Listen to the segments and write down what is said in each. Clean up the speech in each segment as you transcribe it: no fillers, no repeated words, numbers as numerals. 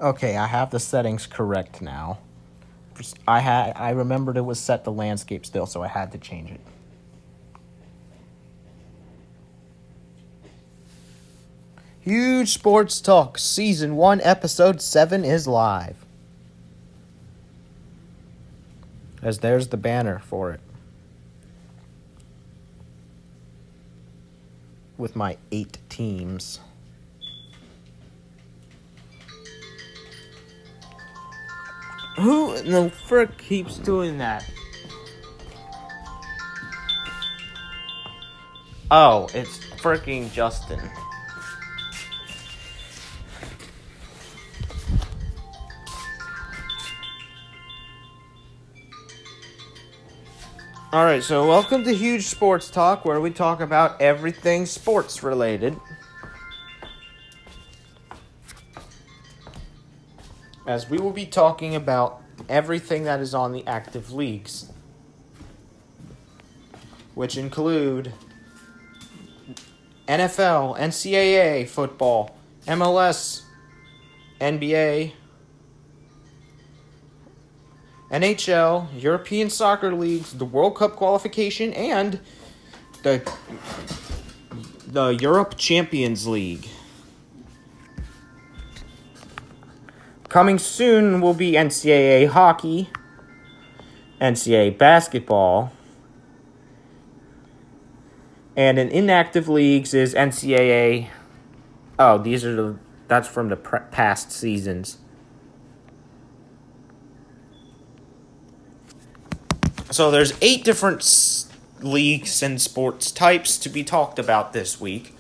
Okay, I have the settings correct now. I remembered it was set to landscape still, so I had to change it. Huge Sports Talk Season 1, Episode 7 is live. As there's the banner for it. With my 8 teams. Who in the frick keeps doing that? Oh, it's fricking Justin. Alright, so welcome to Huge Sports Talk, where we talk about everything sports related. As we will be talking about everything that is on the active leagues, which include NFL, NCAA football, MLS, NBA, NHL, European soccer leagues, the World Cup qualification, and the Europe Champions League. Coming soon will be NCAA hockey, NCAA basketball, and in inactive leagues is NCAA. Oh, that's from the past seasons. So there's 8 different leagues and sports types to be talked about this week.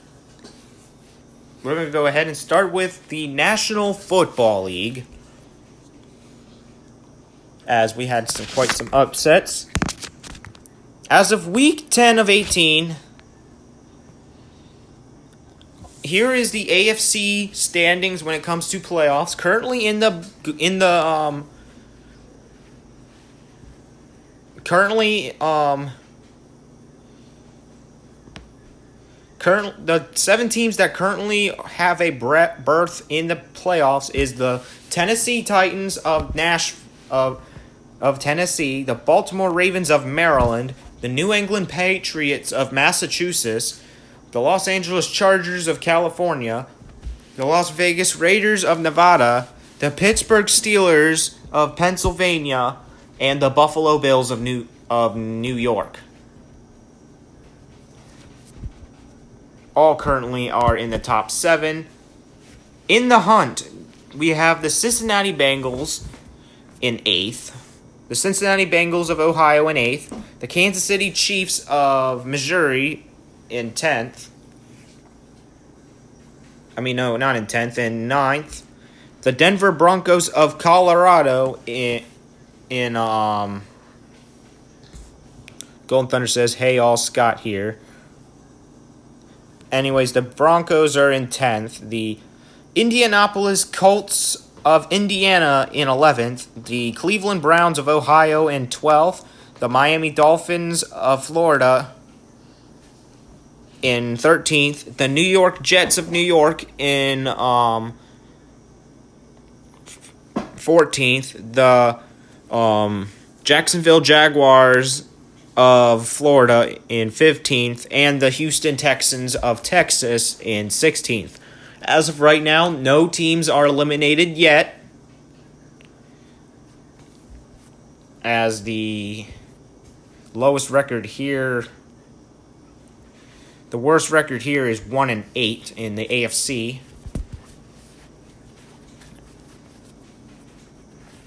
We're going to go ahead and start with the National Football League, as we had quite some upsets. As of week 10 of 18, here is the AFC standings when it comes to playoffs. Currently the 7 teams that currently have a berth in the playoffs is the Tennessee Titans of Tennessee, the Baltimore Ravens of Maryland, the New England Patriots of Massachusetts, the Los Angeles Chargers of California, the Las Vegas Raiders of Nevada, the Pittsburgh Steelers of Pennsylvania, and the Buffalo Bills of New York. All currently are in the top 7. In the hunt, we have the Cincinnati Bengals in 8th, the Cincinnati Bengals of Ohio in 8th, the Kansas City Chiefs of Missouri in 10th. In 9th. The Denver Broncos of Colorado in Golden Thunder says, "Hey all, Scott here." Anyways, the Broncos are in 10th. The Indianapolis Colts of Indiana in 11th. The Cleveland Browns of Ohio in 12th. The Miami Dolphins of Florida in 13th. The New York Jets of New York in 14th. The Jacksonville Jaguars of Florida in 15th, and the Houston Texans of Texas in 16th. As of right now, no teams are eliminated yet, as the lowest record here, the worst record here is 1-8 in the AFC.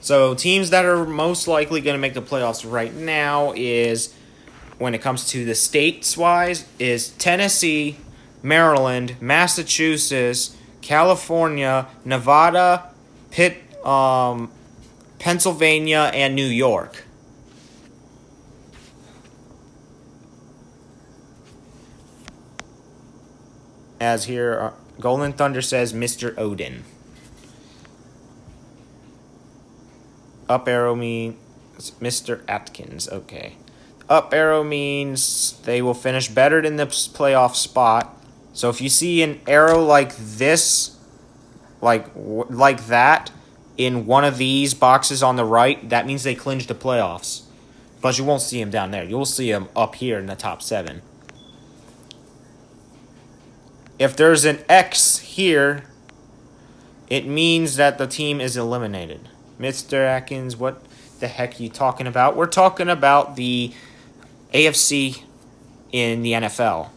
So teams that are most likely going to make the playoffs right now is, when it comes to the states-wise, is Tennessee, Maryland, Massachusetts, California, Nevada, Pennsylvania, and New York. As here, Golden Thunder says Mr. Odin. Up arrow means Mr. Atkins. Okay. Up arrow means they will finish better than the playoff spot. So if you see an arrow like this, like that, in one of these boxes on the right, that means they clinched the playoffs. But you won't see them down there. You'll see them up here in the top 7. If there's an X here, it means that the team is eliminated. Mr. Atkins, what the heck are you talking about? We're talking about the AFC in the NFL.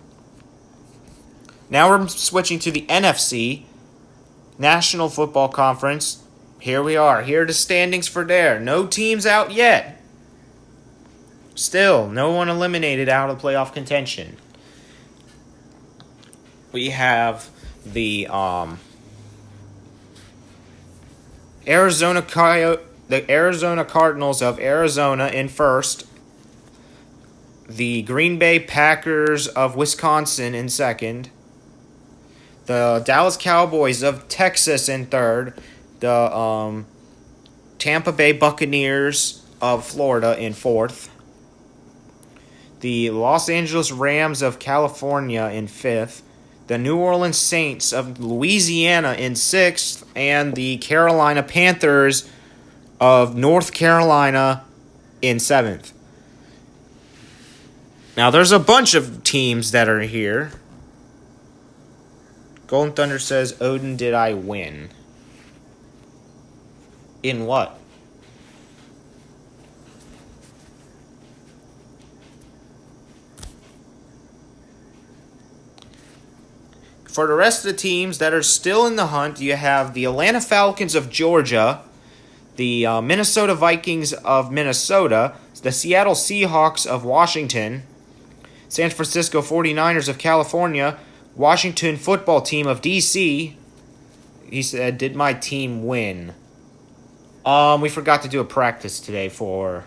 Now we're switching to the NFC, National Football Conference. Here we are. Here are the standings for there. No teams out yet. Still, no one eliminated out of playoff contention. We have the Arizona Cardinals of Arizona in first. The Green Bay Packers of Wisconsin in second. The Dallas Cowboys of Texas in third. The Tampa Bay Buccaneers of Florida in fourth. The Los Angeles Rams of California in fifth. The New Orleans Saints of Louisiana in sixth. And the Carolina Panthers of North Carolina in seventh. Now, there's a bunch of teams that are here. Golden Thunder says, Odin, did I win? In what? For the rest of the teams that are still in the hunt, you have the Atlanta Falcons of Georgia, the Minnesota Vikings of Minnesota, the Seattle Seahawks of Washington, San Francisco 49ers of California, Washington Football Team of D.C. He said, did my team win? We forgot to do a practice today for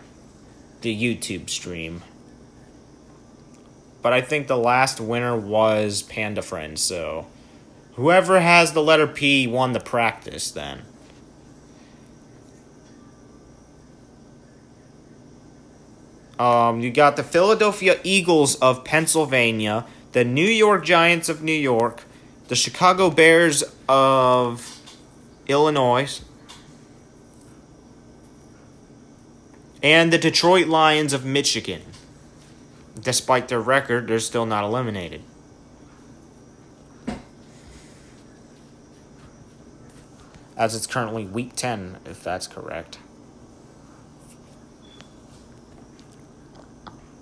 the YouTube stream. But I think the last winner was Panda Friends, so whoever has the letter P won the practice then. You got the Philadelphia Eagles of Pennsylvania, the New York Giants of New York, the Chicago Bears of Illinois, and the Detroit Lions of Michigan. Despite their record, they're still not eliminated. As it's currently week 10, if that's correct.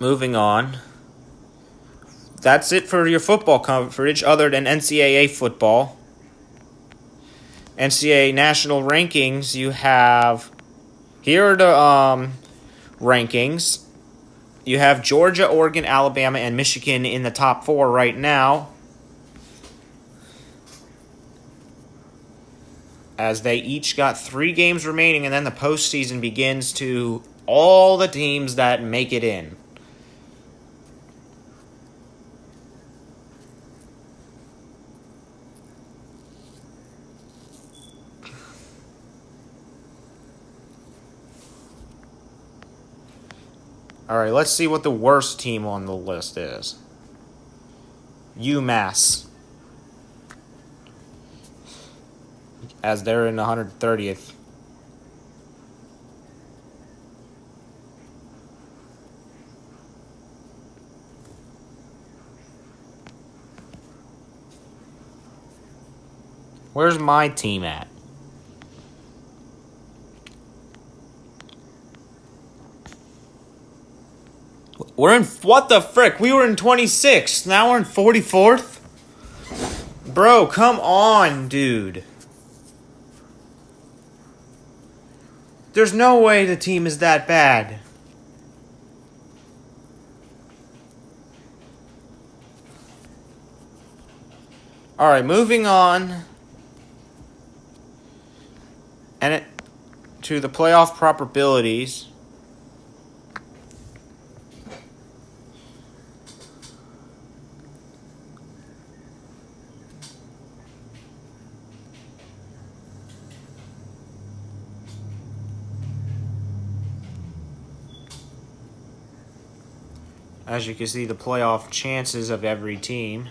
Moving on. That's it for your football coverage other than NCAA football. NCAA national rankings, you have... Here are the rankings. You have Georgia, Oregon, Alabama, and Michigan in the top 4 right now, as they each got 3 games remaining, and then the postseason begins to all the teams that make it in. All right, let's see what the worst team on the list is. UMass, as they're in the 130th. Where's my team at? We're in, what the frick? We were in 26th. Now we're in 44th? Bro, come on, dude. There's no way the team is that bad. Alright, moving on. And to the playoff probabilities. As you can see, the playoff chances of every team.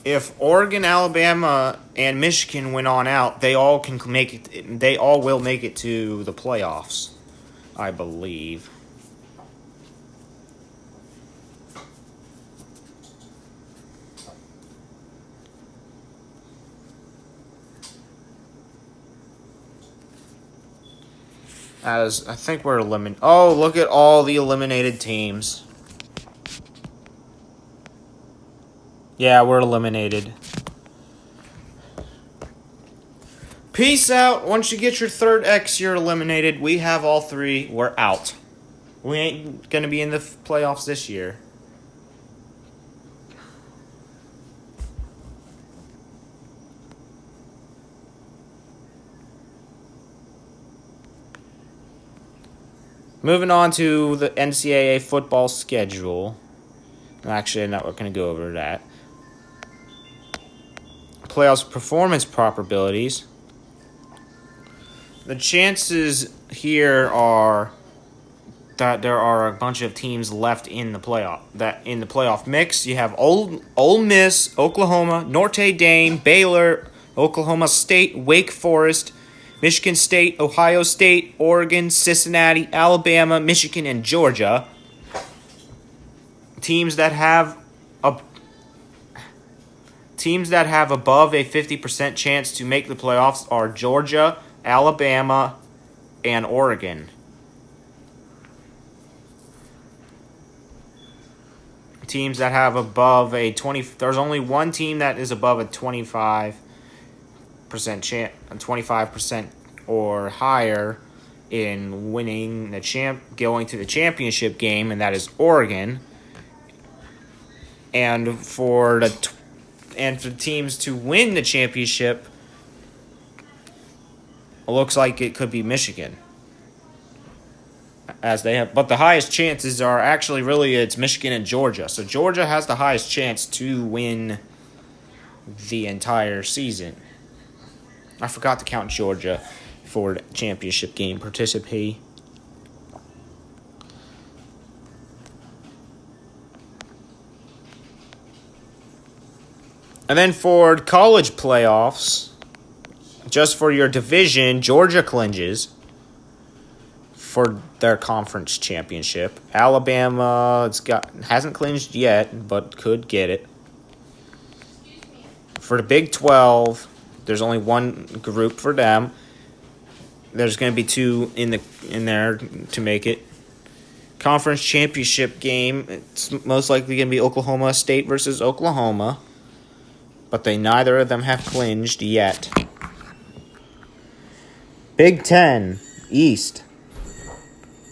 if Oregon, Alabama, and Michigan went on out, they all can make it. They all will make it to the playoffs, I believe. As I think we're eliminated. Oh, look at all the eliminated teams. Yeah, we're eliminated. Peace out. Once you get your third X, you're eliminated. We have all three. We're out. We ain't going to be in the playoffs this year. Moving on to the NCAA football schedule. Actually, I'm not going to go over that. Playoffs performance probabilities. The chances here are that there are a bunch of teams left in the playoff mix. You have Ole Miss, Oklahoma, Notre Dame, Baylor, Oklahoma State, Wake Forest, Michigan State, Ohio State, Oregon, Cincinnati, Alabama, Michigan, and Georgia. Teams that have above a 50% chance to make the playoffs are Georgia, Alabama, and Oregon. Teams that have above a 20, there's only one team that is above a 25% chance, 25% or higher in winning going to the championship game, and that is Oregon. And for teams to win the championship, it looks like it could be Michigan. But the highest chances are actually it's Michigan and Georgia. So Georgia has the highest chance to win the entire season. I forgot to count Georgia for the championship game participate. And then for college playoffs, just for your division, Georgia clinches for their conference championship. Alabama hasn't clinched yet, but could get it. For the Big 12, there's only one group for them. There's going to be two in there to make it. Conference championship game, it's most likely going to be Oklahoma State versus Oklahoma, but neither of them have clinched yet. Big 10 East.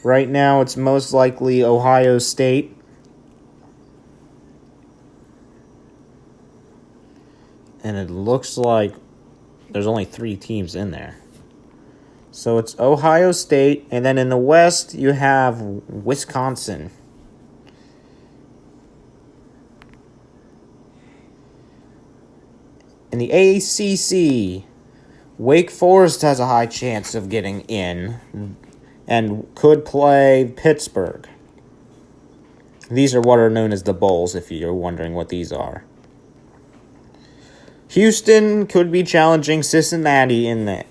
Right now, it's most likely Ohio State. And it looks like there's only 3 teams in there. So it's Ohio State, and then in the West, you have Wisconsin. In the ACC, Wake Forest has a high chance of getting in and could play Pittsburgh. These are what are known as the Bowls, if you're wondering what these are. Houston could be challenging Cincinnati in the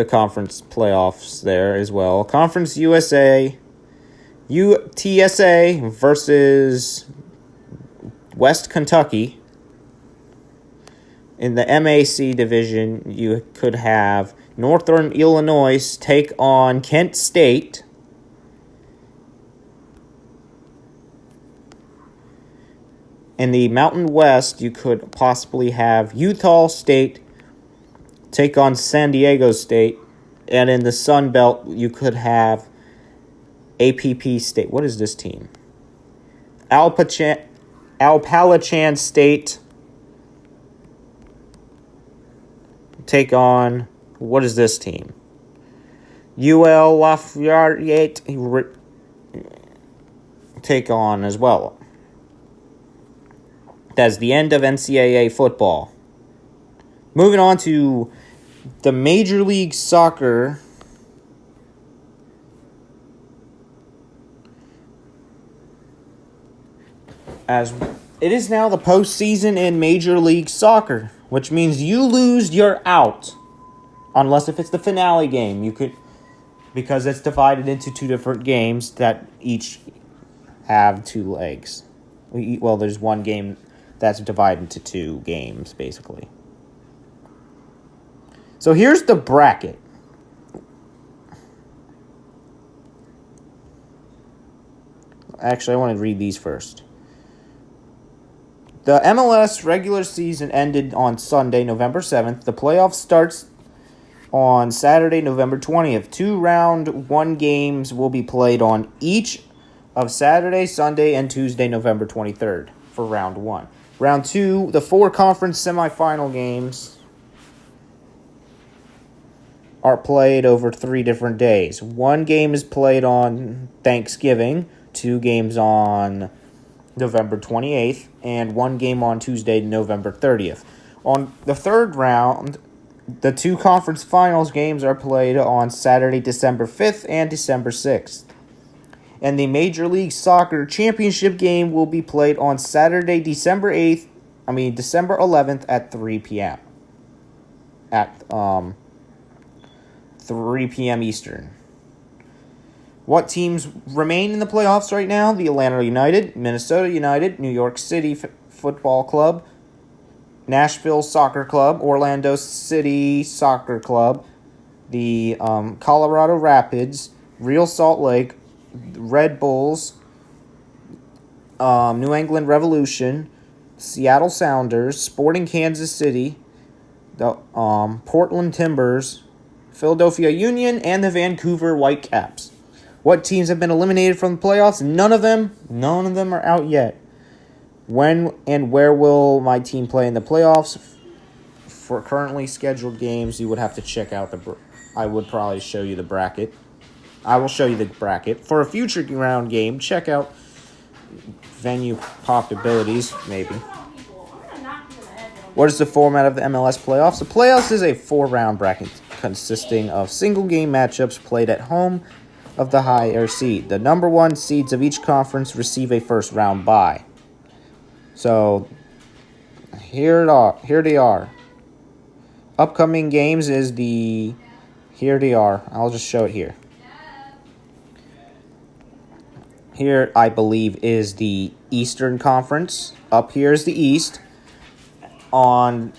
conference playoffs there as well. Conference USA, UTSA versus West Kentucky. In the MAC division, you could have Northern Illinois take on Kent State. In the Mountain West, you could possibly have Utah State take on San Diego State. And in the Sun Belt, you could have APP State. What is this team? Appalachian State take on, what is this team? UL Lafayette take on as well. That's the end of NCAA football. Moving on to the Major League Soccer. As It is now the postseason in Major League Soccer, which means you lose, you're out. Unless if it's the finale game, you could, because it's divided into two different games that each have two legs. Well, there's one game that's divided into two games, basically. So here's the bracket. Actually, I want to read these first. The MLS regular season ended on Sunday, November 7th. The playoff starts on Saturday, November 20th. 2 round 1 games will be played on each of Saturday, Sunday, and Tuesday, November 23rd for round 1. Round 2, the 4 conference semifinal games are played over 3 different days. 1 game is played on Thanksgiving, 2 games on November 28th, and 1 game on Tuesday, November 30th. On the 3rd round, the 2 conference finals games are played on Saturday, December 5th and December 6th. And the Major League Soccer championship game will be played on Saturday, December 11th at 3 p.m. At 3 p.m. Eastern. What teams remain in the playoffs right now? The Atlanta United, Minnesota United, New York City Football Club, Nashville Soccer Club, Orlando City Soccer Club, the Colorado Rapids, Real Salt Lake, Red Bulls, New England Revolution, Seattle Sounders, Sporting Kansas City, the Portland Timbers, Philadelphia Union, and the Vancouver Whitecaps. What teams have been eliminated from the playoffs? None of them are out yet. When and where will my team play in the playoffs? For currently scheduled games, you would have to check out I would probably show you the bracket. I will show you the bracket. For a future round game, check out venue possibilities, maybe. What is the format of the MLS playoffs? The playoffs is a 4-round bracket consisting of single-game matchups played at home of the higher seed. The number 1 seeds of each conference receive a first-round bye. So, here they are. Upcoming games is here they are. I'll just show it here. Here, I believe, is the Eastern Conference. Up here is the East. On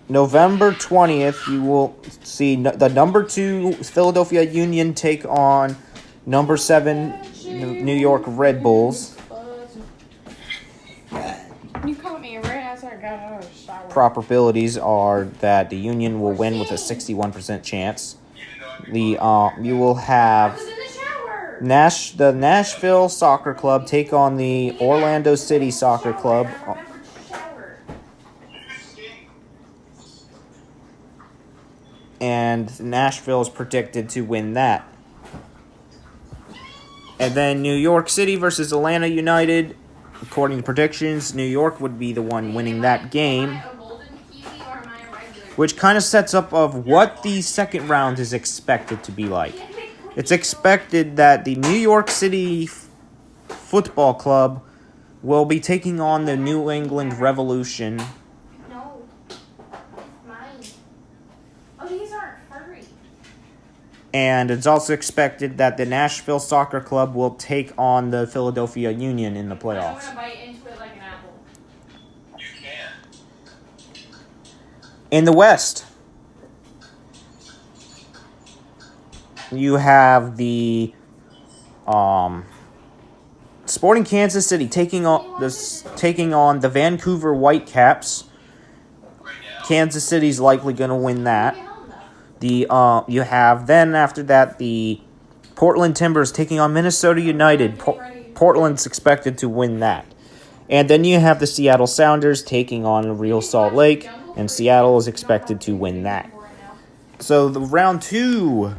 November 20th, you will see the number 2 Philadelphia Union take on number 7 New York Red Bulls. You caught me right after I got out of the shower. Probabilities are that the Union will win with a 61% chance. You will have the Nashville Soccer Club take on the Orlando City Soccer Club. And Nashville is predicted to win that. And then New York City versus Atlanta United. According to predictions, New York would be the one winning that game. Which kind of sets up of what the second round is expected to be like. It's expected that the New York City Football Club will be taking on the New England Revolution. No. It's mine. Oh, these aren't furry. And it's also expected that the Nashville Soccer Club will take on the Philadelphia Union in the playoffs. I'm going to bite into it like an apple. You can. In the West, you have the Sporting Kansas City taking on the Vancouver Whitecaps. Kansas City's likely going to win that. You have then after that the Portland Timbers taking on Minnesota United. Portland's expected to win that. And then you have the Seattle Sounders taking on Real Salt Lake, and Seattle is expected to win that. So the round 2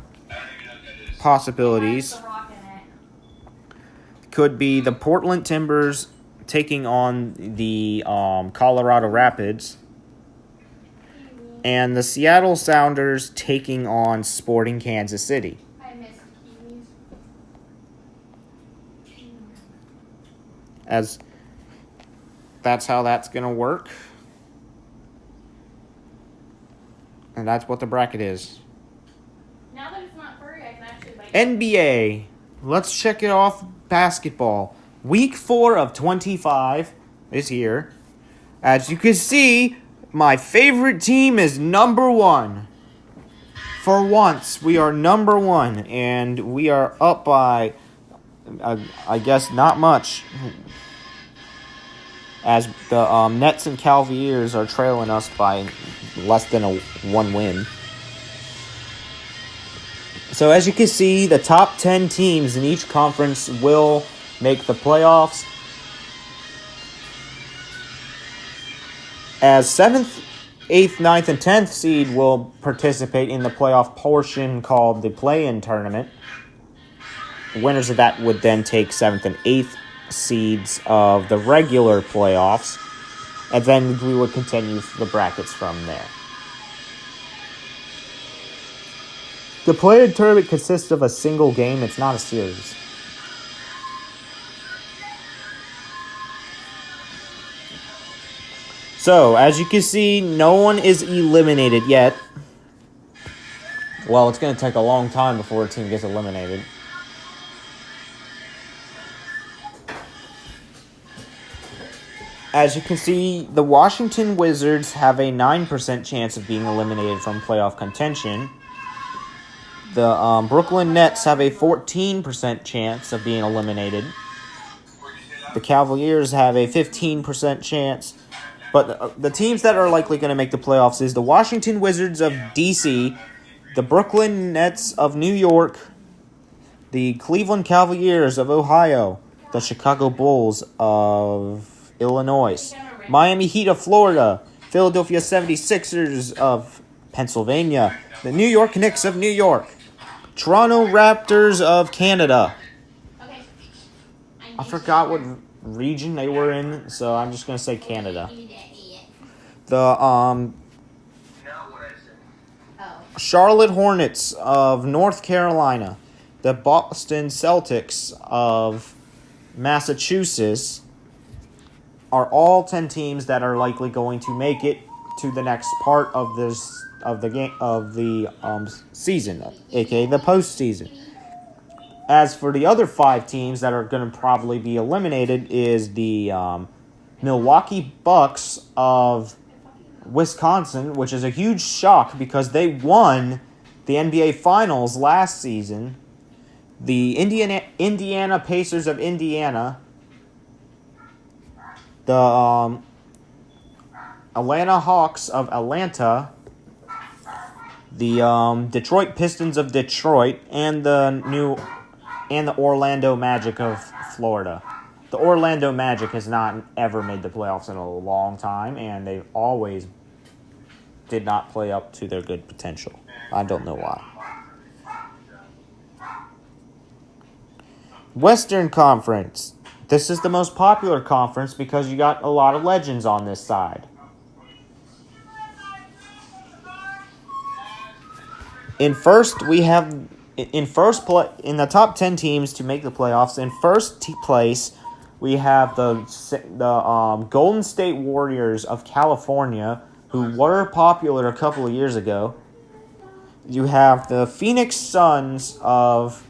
possibilities could be the Portland Timbers taking on the Colorado Rapids, and the Seattle Sounders taking on Sporting Kansas City. I missed kiwis. As that's how that's going to work. And that's what the bracket is. Now that it's not furry, I can actually like NBA. Let's check it off. Basketball. Week 4 of 25 is here. As you can see, my favorite team is number 1. For once, we are number 1, and we are up by, I guess, not much. As the Nets and Cavaliers are trailing us by less than one win. So as you can see, the top 10 teams in each conference will make the playoffs. As 7th, 8th, 9th, and 10th seed will participate in the playoff portion called the play-in tournament. Winners of that would then take 7th and 8th seeds of the regular playoffs, and then we would continue the brackets from there. The play-in tournament consists of a single game. It's not a series. So, as you can see, no one is eliminated yet. Well, it's going to take a long time before a team gets eliminated. As you can see, the Washington Wizards have a 9% chance of being eliminated from playoff contention. The Brooklyn Nets have a 14% chance of being eliminated. The Cavaliers have a 15% chance. But the teams that are likely going to make the playoffs is the Washington Wizards of D.C., the Brooklyn Nets of New York, the Cleveland Cavaliers of Ohio, the Chicago Bulls of Illinois, Miami Heat of Florida, Philadelphia 76ers of Pennsylvania, the New York Knicks of New York, Toronto Raptors of Canada. Okay. I forgot what region they were in, so I'm just going to say Canada. The Charlotte Hornets of North Carolina, the Boston Celtics of Massachusetts are all 10 teams that are likely going to make it to the next part of the season, aka the postseason. As for the other 5 teams that are going to probably be eliminated is the Milwaukee Bucks of Wisconsin, which is a huge shock because they won the NBA Finals last season. The Indiana Pacers of Indiana, the Atlanta Hawks of Atlanta, the Detroit Pistons of Detroit, and the Orlando Magic of Florida. The Orlando Magic has not ever made the playoffs in a long time, and they always did not play up to their good potential. I don't know why. Western Conference. This is the most popular conference because you got a lot of legends on this side. In the top 10 teams to make the playoffs, in first place we have the Golden State Warriors of California, who were popular a couple of years ago. You have the Phoenix Suns of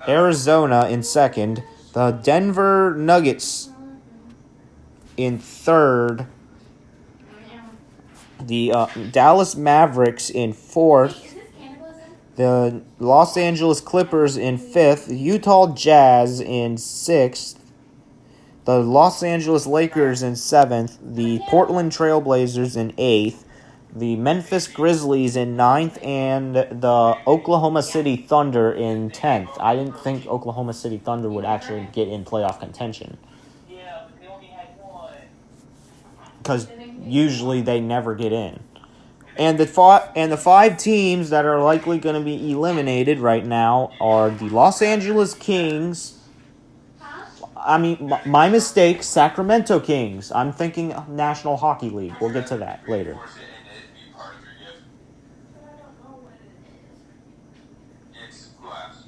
Arizona in second, the Denver Nuggets in third, the Dallas Mavericks in fourth, the Los Angeles Clippers in fifth, Utah Jazz in sixth, the Los Angeles Lakers in seventh, the Portland Trail Blazers in eighth, the Memphis Grizzlies in ninth, and the Oklahoma City Thunder in 10th. I didn't think Oklahoma City Thunder would actually get in playoff contention. Yeah, but they only had one. Because usually they never get in. And the 5 teams that are likely going to be eliminated right now are the Los Angeles Kings. My mistake, Sacramento Kings. I'm thinking National Hockey League. We'll get to that later.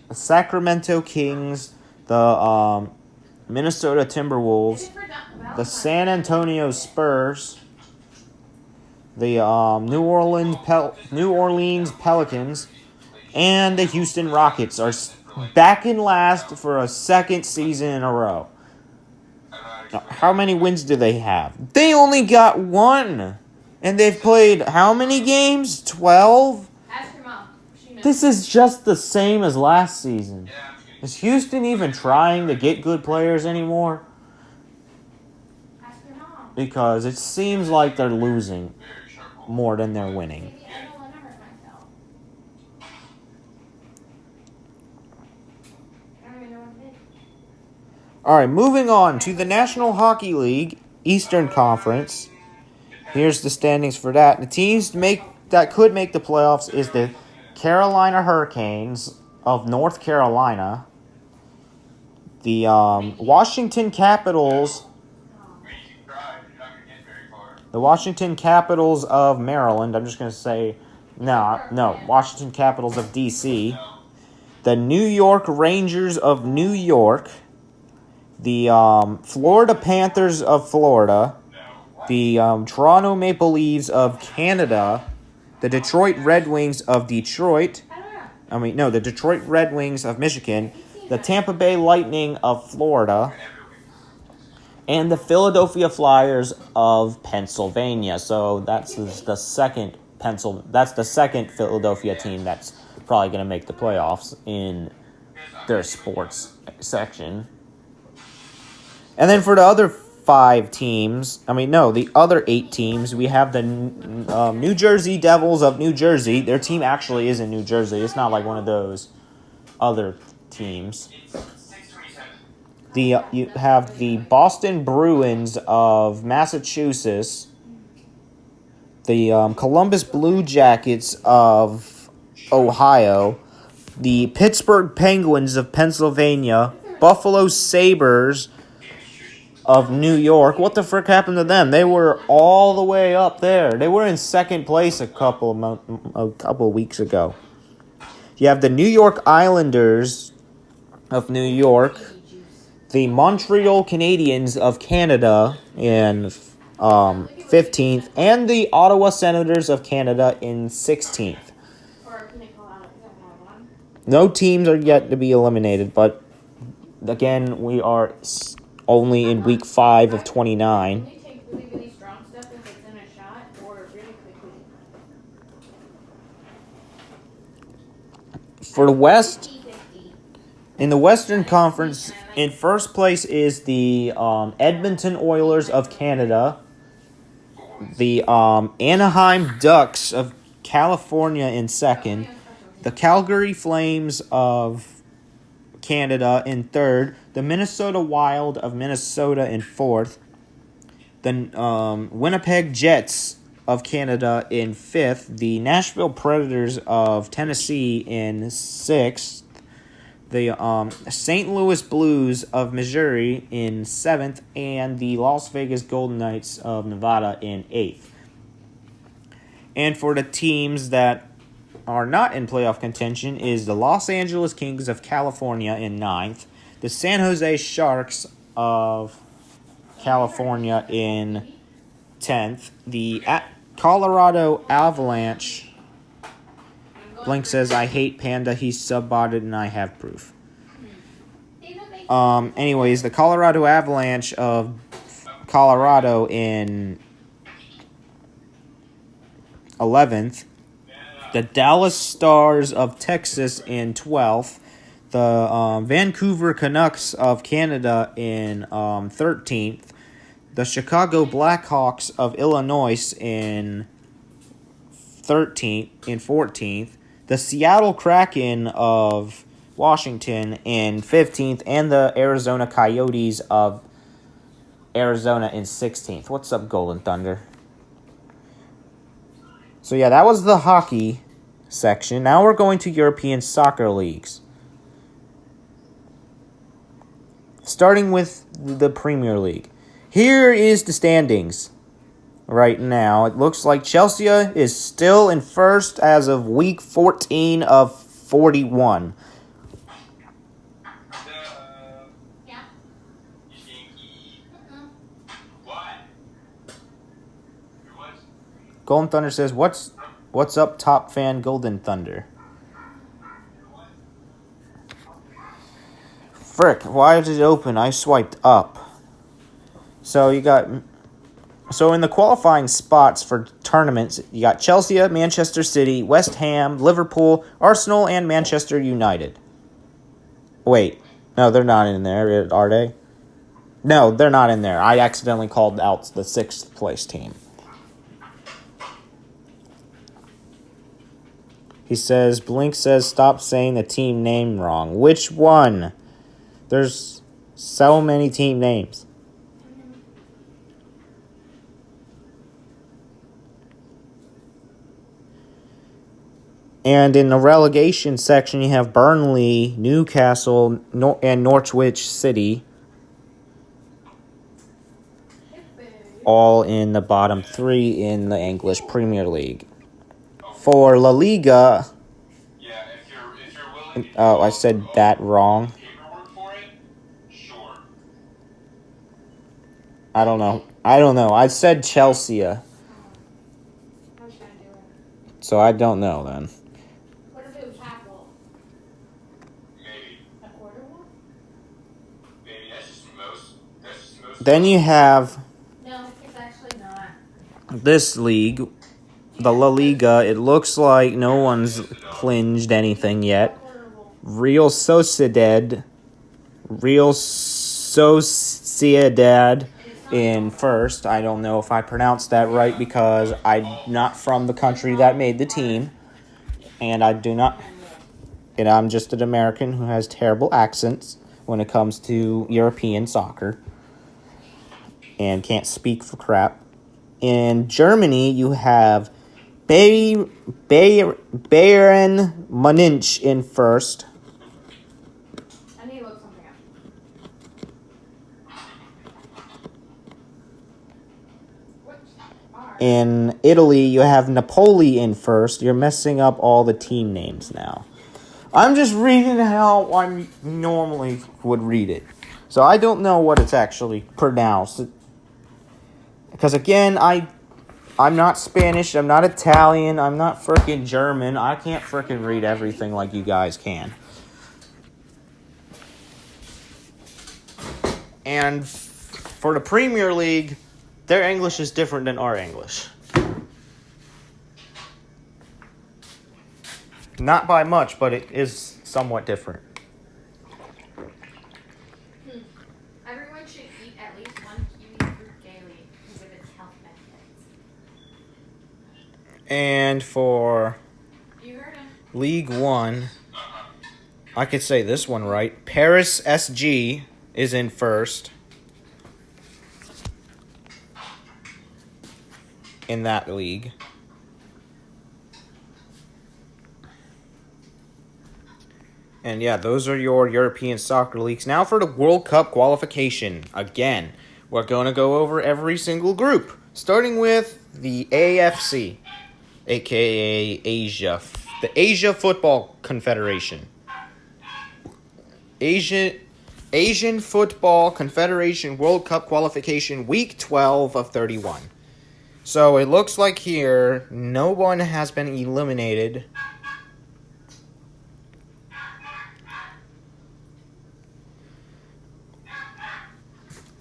The Sacramento Kings, the Minnesota Timberwolves, the San Antonio Spurs, the New Orleans Pelicans, and the Houston Rockets are back in last for a second season in a row. Now, how many wins do they have? They only got one. And they've played how many games? 12? Ask your mom. She knows. This is just the same as last season. Is Houston even trying to get good players anymore? Ask your mom. Because it seems like they're losing more than they're winning. Maybe I don't want to hurt myself. I don't even know what it is. All right, moving on to the National Hockey League Eastern Conference. Here's the standings for that. The teams that could make the playoffs is the Carolina Hurricanes of North Carolina, the Washington Capitals, the Washington Capitals of Maryland. I'm just going to say, no, Washington Capitals of D.C., the New York Rangers of New York, the Florida Panthers of Florida, the Toronto Maple Leafs of Canada, the Detroit Red Wings of Detroit, the Detroit Red Wings of Michigan, the Tampa Bay Lightning of Florida, and the Philadelphia Flyers of Pennsylvania. So that's the second Philadelphia team that's probably going to make the playoffs in their sports section. And then for the other the other 8 teams, we have the New Jersey Devils of New Jersey. Their team actually is in New Jersey. It's not like one of those other teams. You have the Boston Bruins of Massachusetts, the Columbus Blue Jackets of Ohio, the Pittsburgh Penguins of Pennsylvania, Buffalo Sabres of New York. What the frick happened to them? They were all the way up there. They were in second place a couple weeks ago. You have the New York Islanders of New York, the Montreal Canadiens of Canada in 15th, and the Ottawa Senators of Canada in 16th. No teams are yet to be eliminated, but again, we are only in week 5 of 29. Can you take really, really strong stuff if it's in a shot, or really quickly? For the West, 50-50. in the Western Conference, in first place is the Edmonton Oilers of Canada, the Anaheim Ducks of California in second, the Calgary Flames of Canada in third, the Minnesota Wild of Minnesota in fourth, the Winnipeg Jets of Canada in fifth, the Nashville Predators of Tennessee in sixth, the St. Louis Blues of Missouri in seventh, and the Las Vegas Golden Knights of Nevada in eighth. And for the teams that are not in playoff contention is the Los Angeles Kings of California in ninth, the San Jose Sharks of California in 10th, the Colorado Avalanche. Blink says, I hate Panda, he's sub-botted and I have proof. Anyways, the Colorado Avalanche of Colorado in 11th, the Dallas Stars of Texas in 12th, the Vancouver Canucks of Canada in 13th, the Chicago Blackhawks of Illinois in 14th, the Seattle Kraken of Washington in 15th, and the Arizona Coyotes of Arizona in 16th. What's up, Golden Thunder? So yeah, that was the hockey section. Now we're going to European soccer leagues. Starting with the Premier League. Here is the standings right now. It looks like Chelsea is still in first as of week 14 of 41. Yeah. Golden Thunder says, What's up, top fan Golden Thunder? Frick, why did it open? I swiped up. So in the qualifying spots for tournaments, you got Chelsea, Manchester City, West Ham, Liverpool, Arsenal, and Manchester United. Wait, no, they're not in there, are they? No, they're not in there. I accidentally called out the 6th place team. Blink says, stop saying the team name wrong. Which one? There's so many team names. And in the relegation section, you have Burnley, Newcastle, and Norwich City. All in the bottom 3 in the English Premier League. For La Liga... Oh, I said that wrong. I don't know. I said Chelsea. So I don't know then. What if it was half wall? Maybe. A quarter wall? Maybe. That's just most. Then you have No, it's actually not. this league, the La Liga. It looks like no one's clinched anything yet. Real Sociedad in first. I don't know if I pronounced that right because I'm not from the country that made the team. And I'm just an American who has terrible accents when it comes to European soccer. And can't speak for crap. In Germany, you have Bayern Munich in first. I need to look something up. In Italy, you have Napoli in first. You're messing up all the team names now. I'm just reading how I normally would read it. So I don't know what it's actually pronounced. Because again, I'm not Spanish, I'm not Italian, I'm not frickin' German. I can't frickin' read everything like you guys can. And for the Premier League, their English is different than our English. Not by much, but it is somewhat different. Everyone should eat at least one kiwi fruit daily because of its health benefits. And for You heard him. League One, I could say this one right. Paris SG is in first. In that league. And yeah, those are your European soccer leagues. Now for the World Cup qualification. Again, we're going to go over every single group. Starting with the AFC, aka Asia. The Asia Football Confederation. Asian Football Confederation World Cup qualification, week 12 of 31. So it looks like here, no one has been eliminated.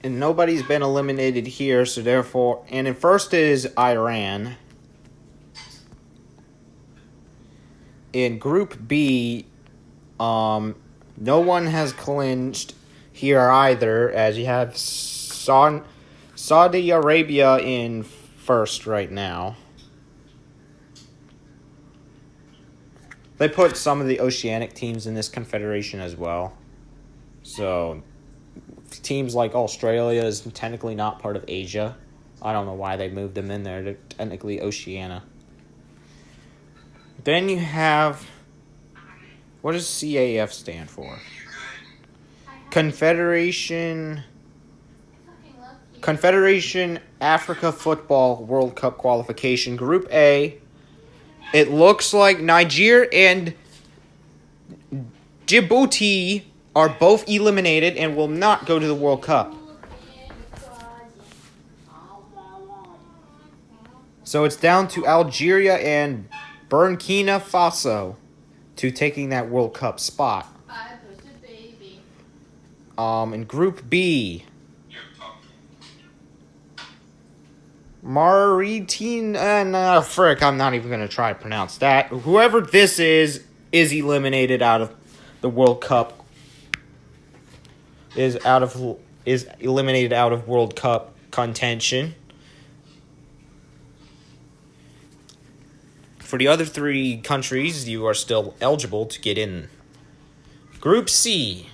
And nobody's been eliminated here, so therefore... And in first is Iran. In Group B, no one has clinched here either, as you have Saudi Arabia in first right now. They put some of the oceanic teams in this confederation as well. So, teams like Australia is technically not part of Asia. I don't know why they moved them in there. They're technically Oceania. Then you have... What does CAF stand for? Confederation Africa Football World Cup qualification. Group A. It looks like Niger and Djibouti are both eliminated and will not go to the World Cup. So it's down to Algeria and Burkina Faso to taking that World Cup spot. I pushed a baby. In Group B, You're talking. frick, I'm not even going to try to pronounce that. Whoever this is eliminated out of the World Cup. Is eliminated out of World Cup contention. For the other three countries, you are still eligible to get in. Group C.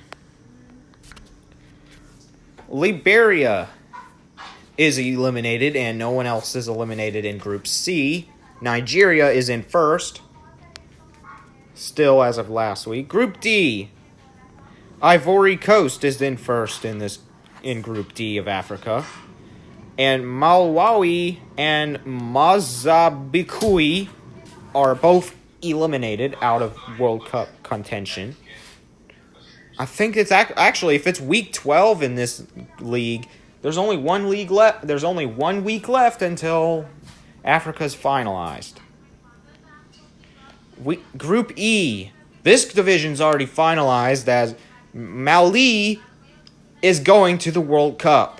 Liberia is eliminated, and no one else is eliminated in Group C. Nigeria is in first, still as of last week. Group D. Ivory Coast is in first in Group D of Africa. And Malawi and Mozambique are both eliminated out of World Cup contention. I think it's actually, if it's week 12 in this league, there's only one league left. There's only 1 week left until Africa's finalized. Group E. This division's already finalized as Mali is going to the World Cup.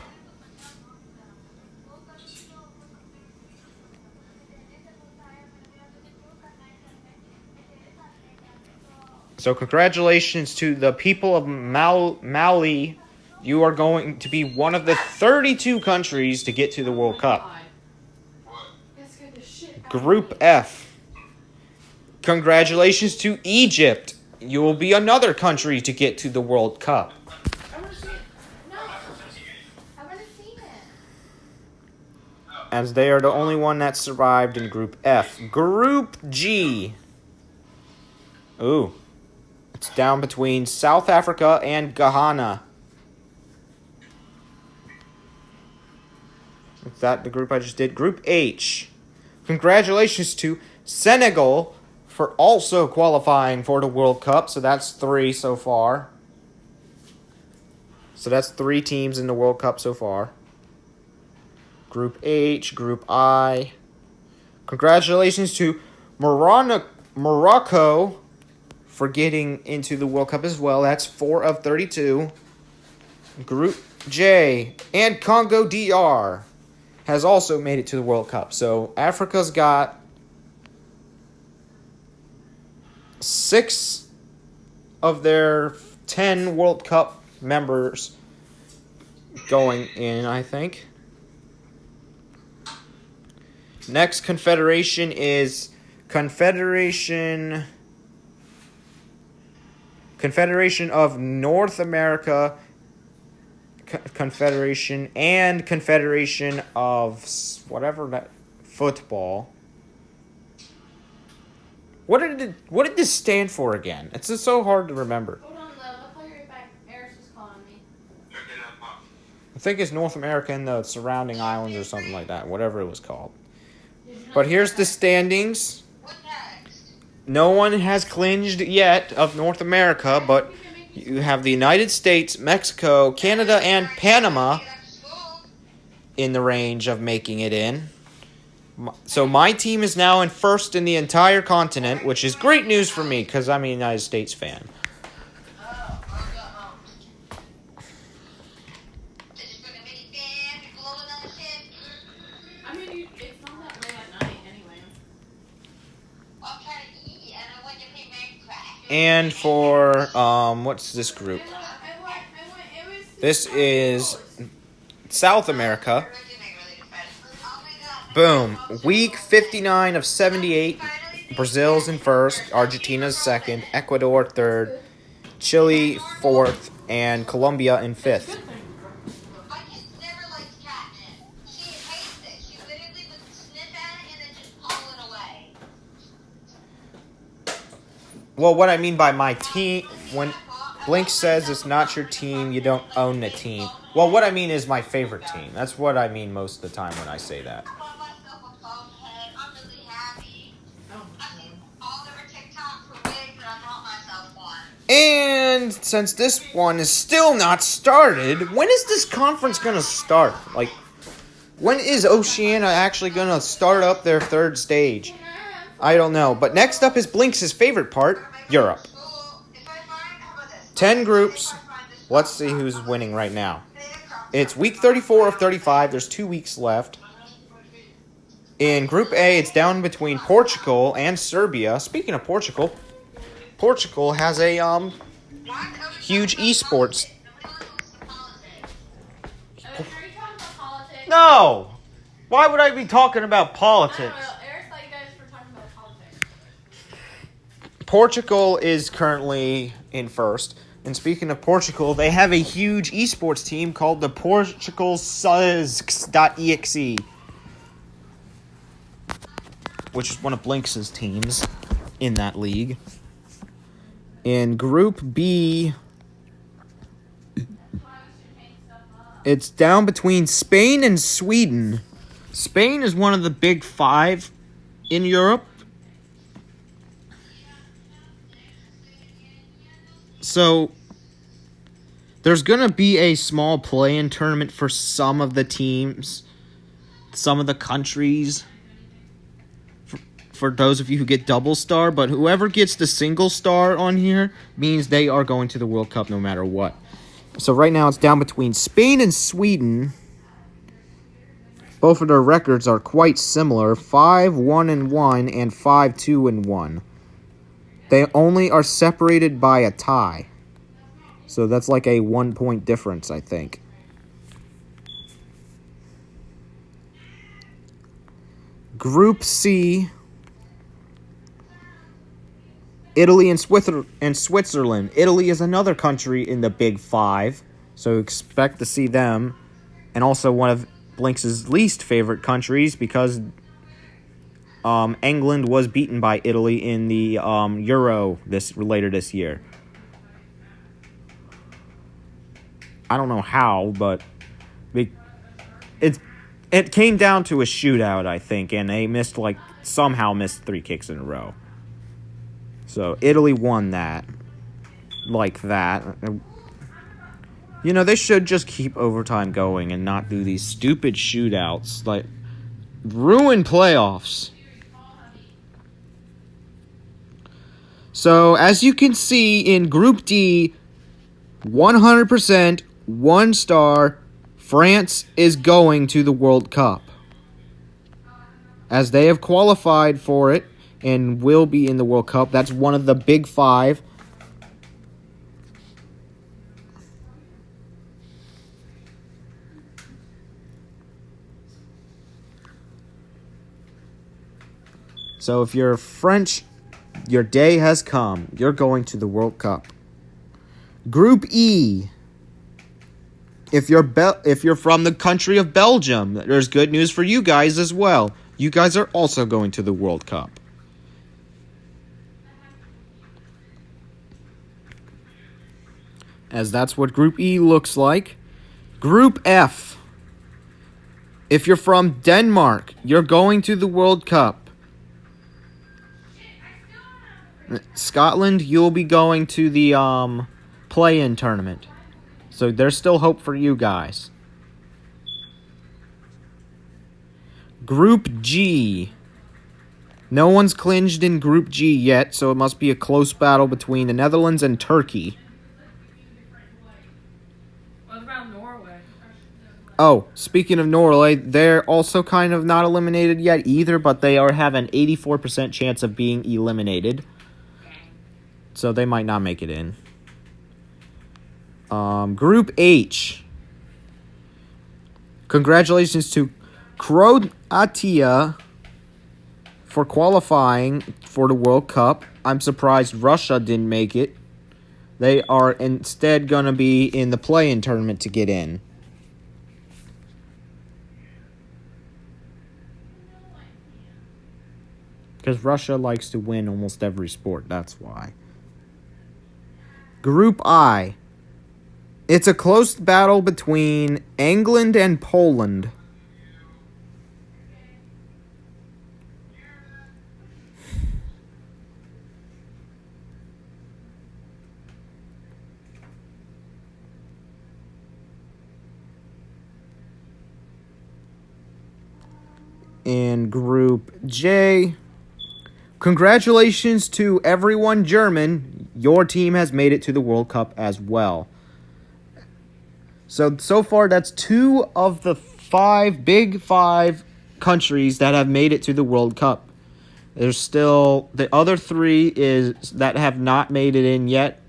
So congratulations to the people of Mali. You are going to be one of the 32 countries to get to the World Cup. That scared the shit out of Group me. F. Congratulations to Egypt. You will be another country to get to the World Cup. I want to see it. No. I want to see it. As they are the only one that survived in Group F. Group G. Ooh. It's down between South Africa and Ghana. Is that the group I just did? Group H. Congratulations to Senegal for also qualifying for the World Cup. So that's 3 so far. So that's 3 teams in the World Cup so far. Group H, Group I. Congratulations to Morocco for getting into the World Cup as well. That's 4 of 32. Group J and Congo DR has also made it to the World Cup. So Africa's got 6 of their 10 World Cup members going in, I think. Next confederation is Confederation of North America, Confederation of whatever that football. What did this stand for again? It's just so hard to remember. Hold on, love. I'll call you right back. Eris is calling me. I think it's North America and the surrounding islands or something like that, whatever it was called. But here's the standings. No one has clinched yet of North America, but you have the United States, Mexico, Canada, and Panama in the range of making it in. So my team is now in first in the entire continent, which is great news for me because I'm a United States fan. I mean, it's not that late at night anyway. And for, what's this group? This is South America. Boom. Week 59 of 78. Brazil's in first. Argentina's second. Ecuador third. Chile fourth. And Colombia in fifth. Well, what I mean by my team, when Blink says it's not your team, you don't own the team. Well, what I mean is my favorite team. That's what I mean most of the time when I say that. And since this one is still not started, when is this conference going to start? Like, When is Oceania actually going to start up their third stage? I don't know. But next up is Blinks' favorite part, Europe. 10 groups. Let's see who's winning right now. It's week 34 of 35. There's 2 weeks left. In Group A, it's down between Portugal and Serbia. Speaking of Portugal, Portugal has a huge esports. Are you talking about politics? No! Why would I be talking about I don't politics? know. Eric thought you guys were talking about politics. Portugal is currently in first. And speaking of Portugal, they have a huge esports team called the Portugal Suzx.exe, which is one of Blinks' teams in that league. In Group B, it's down between Spain and Sweden. Spain is one of the big five in Europe. So, there's going to be a small play-in tournament for some of the teams, some of the countries, for those of you who get double star, but whoever gets the single star on here means they are going to the World Cup no matter what. So right now it's down between Spain and Sweden. Both of their records are quite similar, 5-1-1 and 5-2-1. They only are separated by a tie. So that's like a 1-point difference, I think. Group C, Italy and Switzerland. Italy is another country in the Big Five, so expect to see them. And also one of Blinks' least favorite countries because England was beaten by Italy in the Euro later this year. I don't know how, but it came down to a shootout, I think, and they somehow missed 3 kicks in a row. So Italy won that, like that. You know, they should just keep overtime going and not do these stupid shootouts, like ruin playoffs. So, as you can see in Group D, 100%, 1 star, France is going to the World Cup. As they have qualified for it and will be in the World Cup. That's one of the Big Five. So if you're French, your day has come. You're going to the World Cup. Group E. If you're from the country of Belgium, there's good news for you guys as well. You guys are also going to the World Cup. As that's what Group E looks like. Group F. If you're from Denmark, you're going to the World Cup. Scotland, you'll be going to the play-in tournament. So there's still hope for you guys. Group G. No one's clinched in Group G yet, so it must be a close battle between the Netherlands and Turkey. What about Norway? Oh, speaking of Norway, they're also kind of not eliminated yet either, but they have an 84% chance of being eliminated. So they might not make it in. Group H. Congratulations to Croatia for qualifying for the World Cup. I'm surprised Russia didn't make it. They are instead going to be in the play-in tournament to get in. Because Russia likes to win almost every sport, that's why. Group I. It's a close battle between England and Poland. In Group J, congratulations to everyone German. Your team has made it to the World Cup as well. So far, that's 2 of the big five countries that have made it to the World Cup. There's still the other 3 that have not made it in yet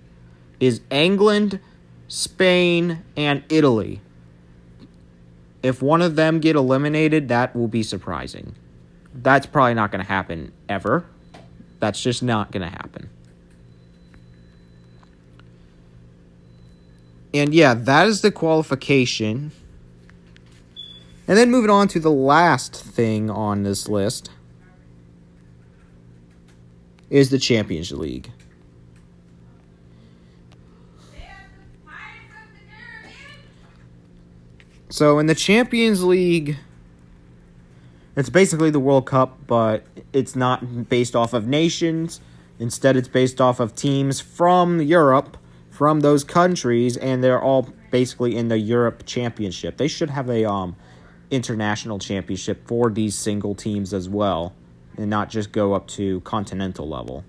is England, Spain, and Italy. If one of them get eliminated, that will be surprising. That's probably not going to happen ever. That's just not going to happen. And yeah, that is the qualification. And then moving on to the last thing on this list is the Champions League. So in the Champions League, it's basically the World Cup, but it's not based off of nations. Instead, it's based off of teams from Europe, from those countries, and they're all basically in the Europe Championship. They should have a international championship for these single teams as well, and not just go up to continental level.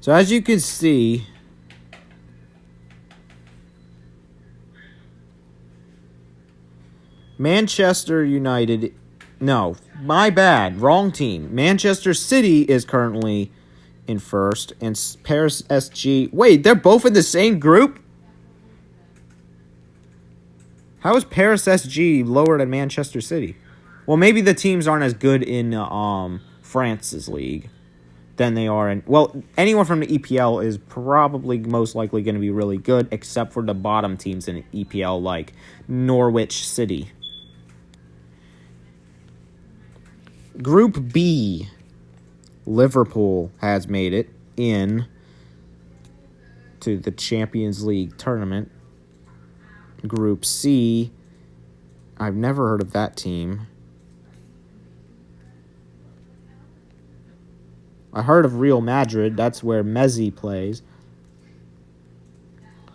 So as you can see, Manchester United, no, my bad, wrong team. Manchester City is currently in first, and Paris SG, wait, they're both in the same group? How is Paris SG lower than Manchester City? Well, maybe the teams aren't as good in France's league than they are in... Well, anyone from the EPL is probably most likely going to be really good, except for the bottom teams in the EPL, like Norwich City. Group B, Liverpool has made it in to the Champions League tournament. Group C, I've never heard of that team. I heard of Real Madrid. That's where Messi plays.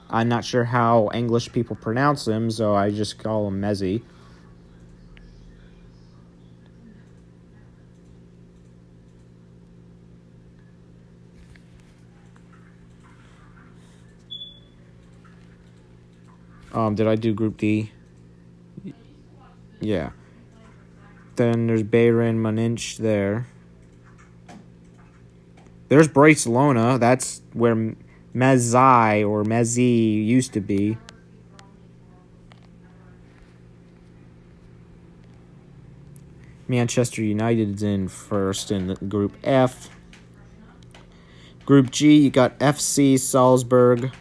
I'm not sure how English people pronounce him, so I just call him Messi. Did I do Group D? Yeah. Then there's Bayern Munich there. There's Barcelona. That's where Messi used to be. Manchester United's in first in Group F. Group G, you got FC Salzburg.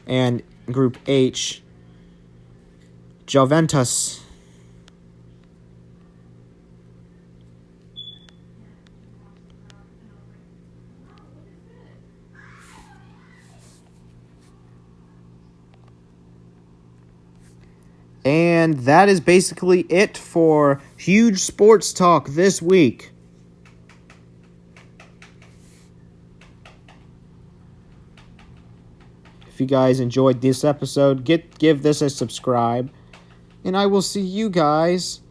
And Group H, Juventus. And that is basically it for Huge Sports Talk this week. If you guys enjoyed this episode, give this a subscribe. And I will see you guys